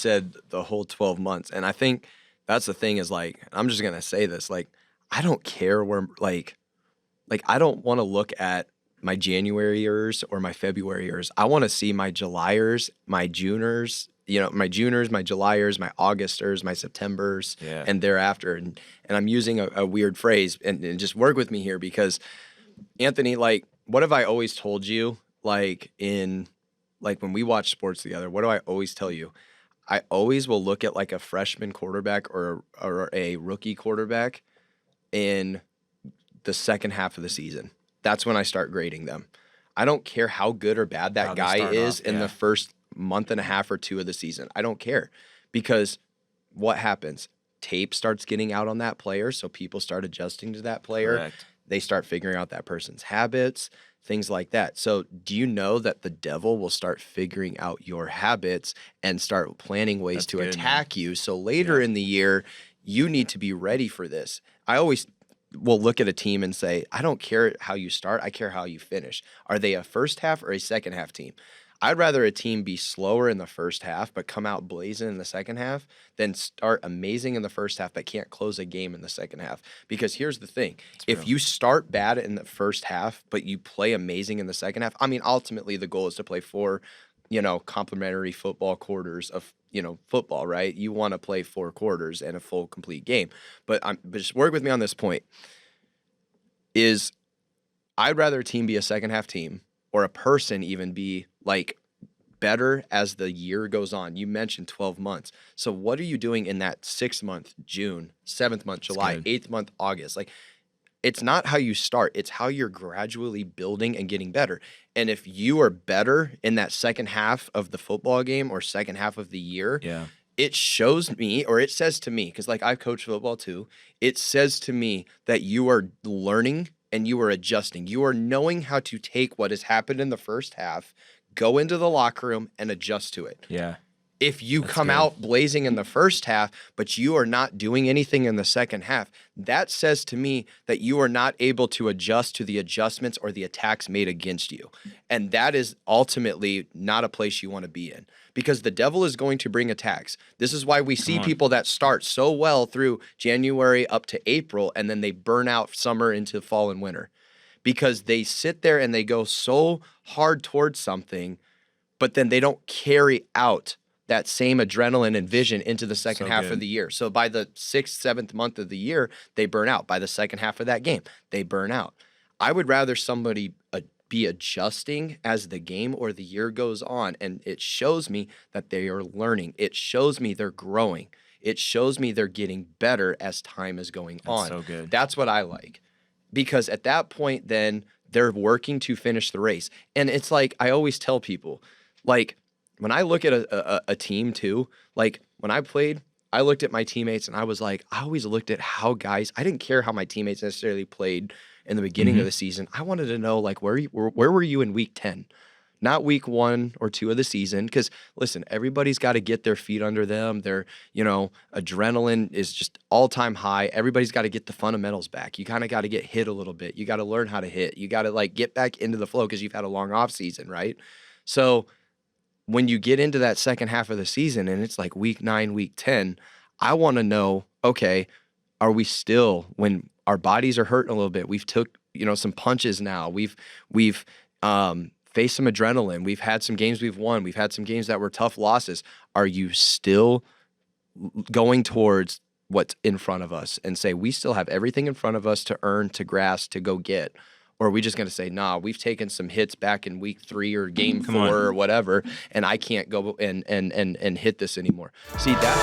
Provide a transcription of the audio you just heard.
said the whole 12 months. And I think that's the thing is like, I'm just going to say this, like, I don't care where, like I don't want to look at my Januaryers or my Februaryers. I want to see my Julyers, my Juners, my Juners, my Julyers, my Augusters, my Septembers, and thereafter. And I'm using a weird phrase, and just work with me here because, Anthony, like, what have I always told you? Like when we watch sports together, what do I always tell you? I always will look at like a freshman quarterback or a rookie quarterback in the second half of the season. That's when I start grading them. I don't care how good or bad that guy is in the first month and a half or two of the season. I don't care, because what happens? Tape starts getting out on that player, so people start adjusting to that player. Correct. They start figuring out that person's habits, things like that. So do you know that the devil will start figuring out your habits and start planning ways to attack you? So later in the year, you need to be ready for this. I always will look at a team and say, I don't care how you start, I care how you finish. Are they a first half or a second half team? I'd rather a team be slower in the first half but come out blazing in the second half than start amazing in the first half but can't close a game in the second half. Because here's the thing. If you start bad in the first half but you play amazing in the second half, I mean, ultimately the goal is to play 4, complementary football quarters of, football, right? You want to play 4 quarters and a full complete game. But just work with me on this point. Is I'd rather a team be a second half team, or a person even be like better as the year goes on. You mentioned 12 months. So what are you doing in that 6th month, June, 7th month, July, 8th month, August? Like, it's not how you start. It's how you're gradually building and getting better. And if you are better in that second half of the football game or second half of the year, it shows me, or it says to me, because like I've coached football too, it says to me that you are learning and you are adjusting. You are knowing how to take what has happened in the first half, go into the locker room, and adjust to it. Yeah. If you come out blazing in the first half, but you are not doing anything in the second half, that says to me that you are not able to adjust to the adjustments or the attacks made against you. And that is ultimately not a place you want to be in, because the devil is going to bring attacks. This is why we see people that start so well through January up to April, and then they burn out summer into fall and winter, because they sit there and they go so hard towards something, but then they don't carry out that same adrenaline and vision into the second half of the year. So by the 6th, 7th month of the year, they burn out. By the second half of that game, they burn out. I would rather somebody be adjusting as the game or the year goes on, and it shows me that they are learning. It shows me they're growing. It shows me they're getting better as time is going on. So good. That's what I like, because at that point, then they're working to finish the race. And it's like I always tell people, like, when I look at a team too, like when I played, I looked at my teammates and I was like, I always looked at how guys, I didn't care how my teammates necessarily played in the beginning of the season. I wanted to know, like, where were you in week 10? Not week 1 or 2 of the season. Because listen, everybody's got to get their feet under them. Their, adrenaline is just all-time high. Everybody's got to get the fundamentals back. You kind of got to get hit a little bit. You got to learn how to hit. You got to like get back into the flow because you've had a long off season, right? So when you get into that second half of the season and it's like week 9, week 10, I want to know, okay, are we still, when our bodies are hurting a little bit, we've took, some punches now, we've faced some adrenaline, we've had some games we've won, we've had some games that were tough losses. Are you still going towards what's in front of us and say, we still have everything in front of us to earn, to grasp, to go get? Or are we just going to say, nah, we've taken some hits back in week 3 or game 4 or whatever, and I can't go and hit this anymore? See, that